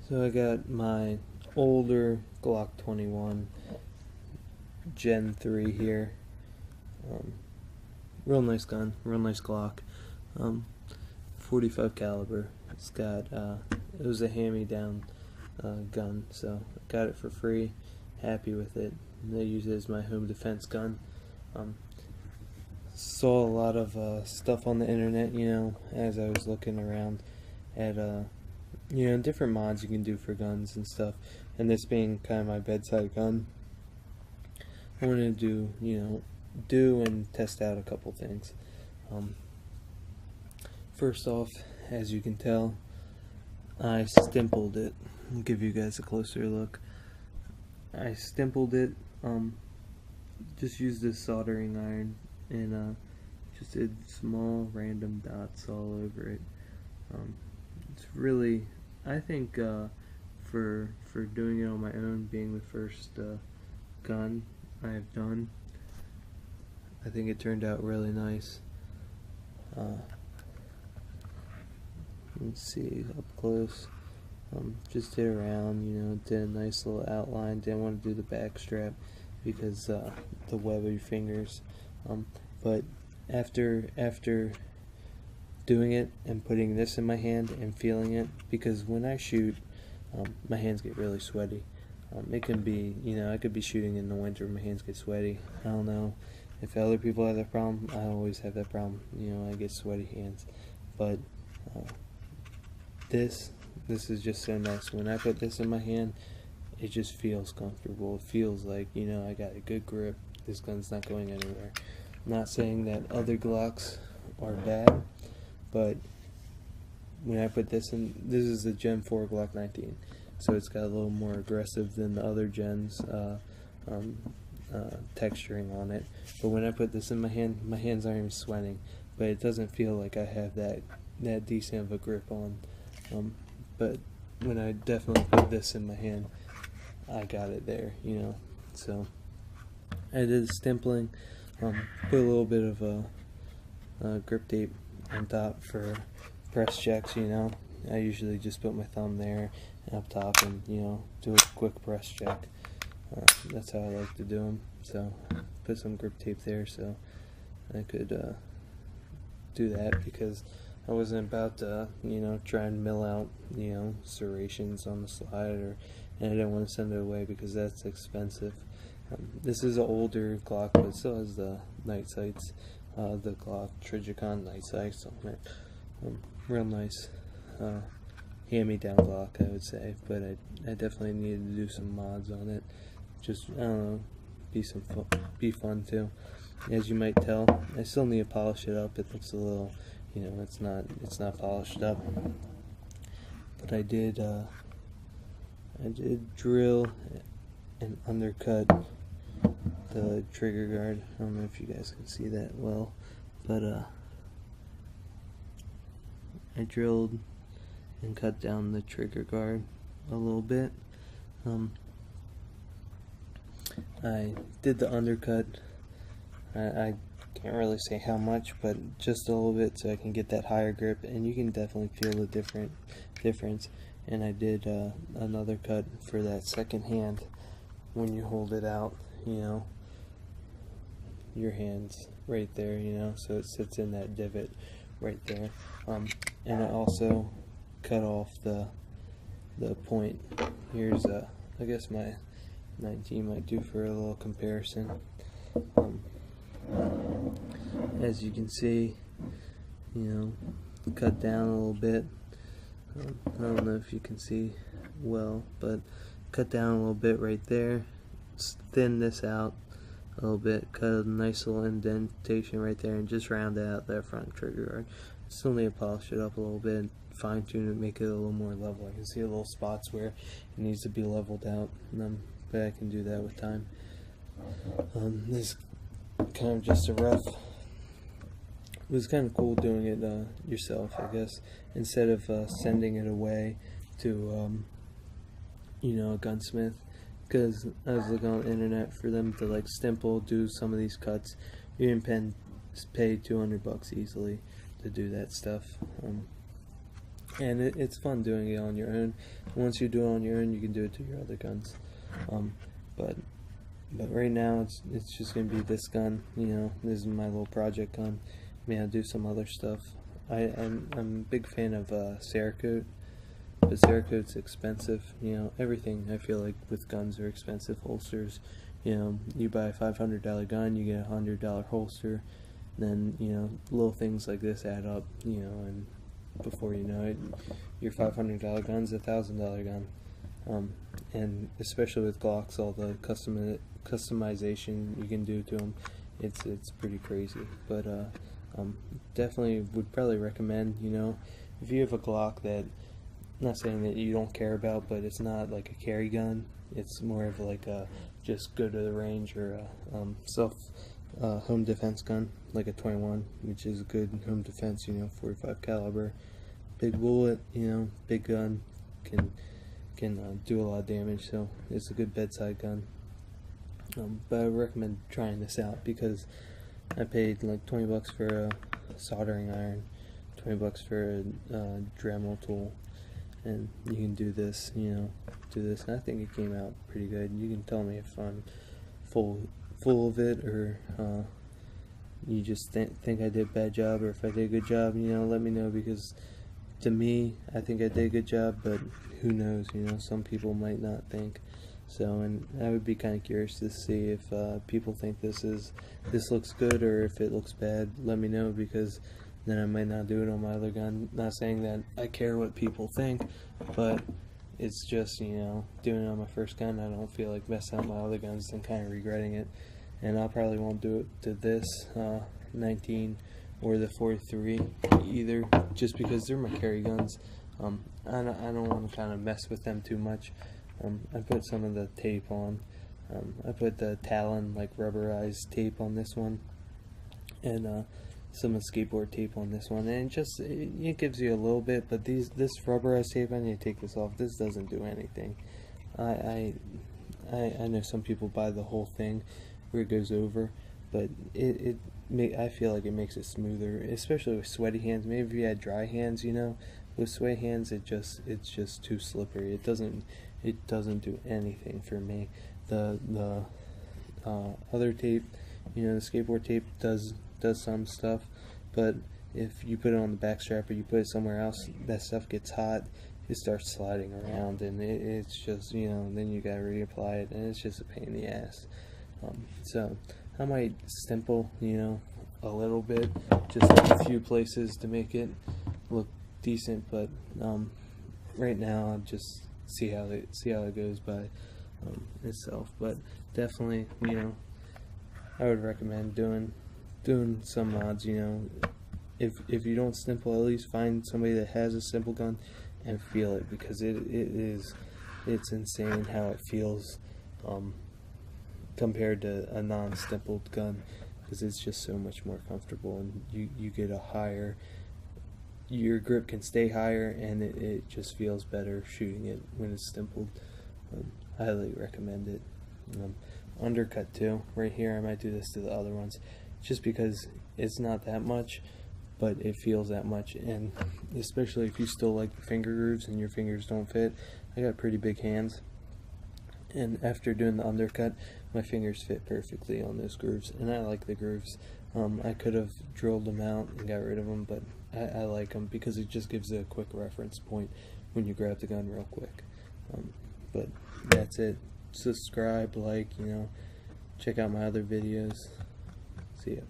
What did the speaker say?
So I got my older Glock 21 Gen 3 here. Real nice gun, real nice Glock. 45 caliber. It's got it was a hand-me-down gun, so I got it for free. Happy with it. I use it as my home defense gun. Saw a lot of stuff on the internet, as I was looking around at different mods you can do for guns and stuff, and this being kind of my bedside gun, I wanted to do and test out a couple things. First off, as you can tell, I stippled it. I'll give you guys a closer look. I stippled it, just used this soldering iron and just did small random dots all over it. It's really, I think, for doing it on my own, being the first gun I have done, I think it turned out really nice. Let's see up close. Just did around, did a nice little outline. Didn't want to do the back strap because the web of your fingers. But after doing it and putting this in my hand and feeling it, because when I shoot, my hands get really sweaty. It can be, I could be shooting in the winter, my hands get sweaty. I don't know if other people have that problem. I always have that problem. I get sweaty hands. But this is just so nice. When I put this in my hand, it just feels comfortable. It feels like, I got a good grip. This gun's not going anywhere. I'm not saying that other Glocks are bad, but when I put this in, this is the Gen 4 Glock 19, so it's got a little more aggressive than the other gens texturing on it. But when I put this in my hands aren't even sweating, but it doesn't feel like I have that decent of a grip on. But when I definitely put this in my hand, I got it there, So I did the stippling, put a little bit of grip tape on top for press checks. I usually just put my thumb there and up top and do a quick press check. That's how I like to do them. So put some grip tape there so I could do that, because I wasn't about to try and mill out serrations on the slide, and I didn't want to send it away because that's expensive. This is an older Glock, but it still has the night sights, the Glock Trigicon night sights on it. Real nice hand-me-down Glock, I would say, but I definitely needed to do some mods on it. Just, I don't know, be fun too. As you might tell, I still need to polish it up. It looks a little, it's not polished up. But I did drill and undercut the trigger guard. I don't know if you guys can see that well, but I drilled and cut down the trigger guard a little bit. I did the undercut. I can't really say how much, but just a little bit, so I can get that higher grip, and you can definitely feel the difference. And I did another cut for that second hand. When you hold it out, your hand's right there, so it sits in that divot right there. And I also cut off the point. Here's I guess my 19 might do for a little comparison. As you can see, cut down a little bit. I don't know if you can see well, but cut down a little bit right there. Thin this out a little bit. Cut a nice little indentation right there, and just round out that front trigger guard. Still need to polish it up a little bit, fine tune it, make it a little more level. I can see a little spots where it needs to be leveled out, but I can do that with time. This is kind of just a rough. It was kind of cool doing it yourself, I guess, instead of sending it away to a gunsmith, because I was looking on the internet for them to like do some of these cuts. You can pay $200 easily to do that stuff. and it's fun doing it on your own. Once you do it on your own, you can do it to your other guns. Um, but right now it's just gonna be this gun. You know, this is my little project gun. May I do some other stuff. I'm a big fan of Cerakote, but Cerakote's expensive. You know, everything I feel like with guns are expensive. Holsters, you know, you buy a $500 gun, you get a $100 holster. Then, you know, little things like this add up. You know, and before you know it, your $500 gun's a $1,000 gun. And especially with Glocks, all the customization you can do to them, it's pretty crazy. But definitely would probably recommend, you know, if you have a Glock that, not saying that you don't care about, but it's not like a carry gun, it's more of like a just go to the range, or a home defense gun, like a 21, which is a good home defense, you know, 45 caliber, big bullet, you know, big gun, can do a lot of damage, so it's a good bedside gun. But I recommend trying this out because I paid like 20 bucks for a soldering iron, 20 bucks for a Dremel tool, and you can do this, you know, and I think it came out pretty good. You can tell me if I'm full of it, or you just think I did a bad job, or if I did a good job, you know, let me know, because to me, I think I did a good job, but who knows, you know, some people might not think so. And I would be kind of curious to see if people think this looks good, or if it looks bad. Let me know, because then I might not do it on my other gun. Not saying that I care what people think, but it's just, you know, doing it on my first gun, I don't feel like messing up my other guns and kind of regretting it. And I probably won't do it to this 19 or the 43 either, just because they're my carry guns. I don't want to kind of mess with them too much. I put some of the tape on. I put the Talon, like, rubberized tape on this one, and some of the skateboard tape on this one, and it gives you a little bit, but this rubberized tape, I need to take this off. This doesn't do anything. I know some people buy the whole thing where it goes over, but I feel like it makes it smoother, especially with sweaty hands. Maybe if you had dry hands, you know, with sweaty hands, it's just too slippery. It doesn't do anything for me. The other tape, you know, the skateboard tape does some stuff, but if you put it on the back strap or you put it somewhere else, that stuff gets hot, it starts sliding around, and it's just, you know, then you gotta reapply it, and it's just a pain in the ass. So I might stimple, you know, a little bit, just like a few places to make it look decent, but right now I'll just see how it goes by itself. But definitely, you know, I would recommend doing some mods. You know, if you don't stimple, at least find somebody that has a simple gun and feel it, because it's insane how it feels compared to a non-stippled gun, because it's just so much more comfortable, and you get a higher, your grip can stay higher, and it just feels better shooting it when it's stippled. I highly recommend it. Undercut too, right here. I might do this to the other ones, just because it's not that much, but it feels that much, and especially if you still like the finger grooves and your fingers don't fit. I got pretty big hands, and after doing the undercut, my fingers fit perfectly on those grooves, and I like the grooves. I could have drilled them out and got rid of them, but I like them because it just gives a quick reference point when you grab the gun real quick. But that's it. Subscribe, like, you know, check out my other videos. See ya.